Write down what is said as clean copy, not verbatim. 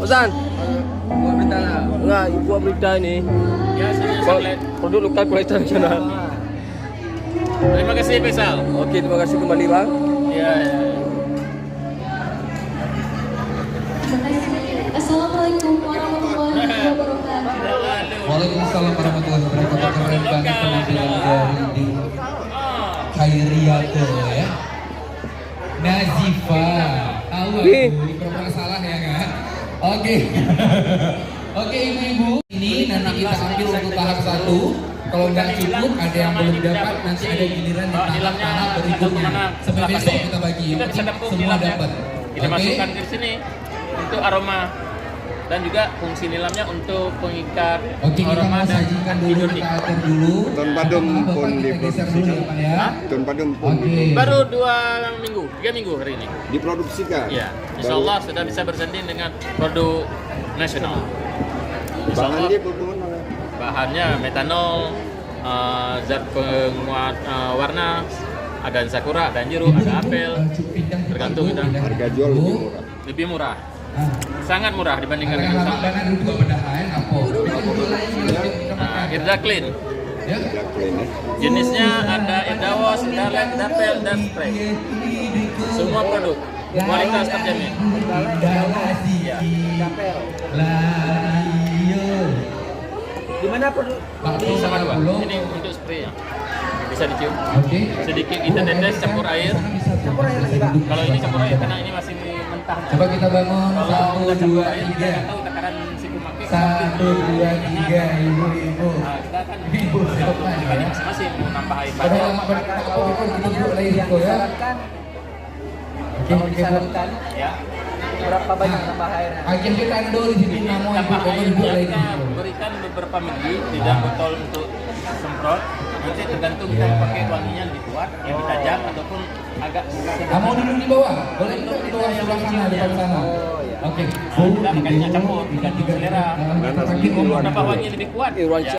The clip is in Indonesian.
Bosan? Buat berita lah. Enggak, buat berita ini. Ya, sini Produk lokal kualitas nasional. Terima kasih Faisal. Oke, terima kasih kembali bang. Ya, ya. Assalamualaikum warahmatullahi wabarakatuh. Waalaikumsalam warahmatullahi wabarakatuh. Keren banget penampilan dari di Khairiyate ya. Nazifa. Tahu aku, pernah salah ya kan? Oke. Oke ibu-ibu, ini nanti kita ambil untuk tahap 1. Kalau nggak cukup, ada yang belum dapat, nanti ada giliran di tahap berikutnya. Sampai besok kita bagi, yang penting semua dapat. Kita masukkan ke sini untuk aroma dan juga fungsi nilamnya untuk pengikat Oke, kita aroma mau dan sajikan dulu, kita atur dulu. Ton Padum Apa-apa pun kita geser dulu ya Pak ya. Ton Padum pun Oke. baru 2 minggu, 3 minggu hari ini. diproduksikan. Ya, insya Allah sudah bisa bersanding dengan produk nasional. Insya Allah Bahannya bagaimana? bahannya metanol, zat penguat warna, ada sakura, ada jeruk, ada apel, tergantung kita. Harga jual lebih murah. Lebih murah, sangat murah dibandingkan dengan Harga sama. dana dulu pedahan apa? Irda Clean, Ya. Ya, clean ya. jenisnya ada Irdawas, Dalet, Dapel, dan Spray. Semua produk kualitas terjamin. Ya. Di mana produk? Ini sama dua. Ini untuk spray ya. Bisa dicium. Oke. Sedikit kita tetes campur air. Campur air lagi Pak. Kalau ini campur air karena ini masih mentah. Coba kita bangun. Kalau 1, udah campur 2, air kita 3. nggak tahu takaran si pemakai. 1, 2, 3. Ibu-ibu. Nah, kita kan Ibu, silakan ya. masing-masing menambah air Pada banyak. lama kita dulu lagi Yang Riko ya. disarankan, Oke, kalau oke. disarankan Ya. berapa banyak tambah airnya? Akhirnya kita ada dulu di sini Ini namun tambah ibu airnya lagi kita Riko. berikan beberapa mili, tidak botol untuk semprot. Nanti tergantung kita mau pakai wanginya lebih kuat, lebih tajam ataupun agak Kamu duduk di bawah, boleh duduk di bawah sebelah sana, depan sana. Oke. Kita makanya campur, ganti selera. Kita pakai Mau nambah wangi lebih kuat. Ruang Ya.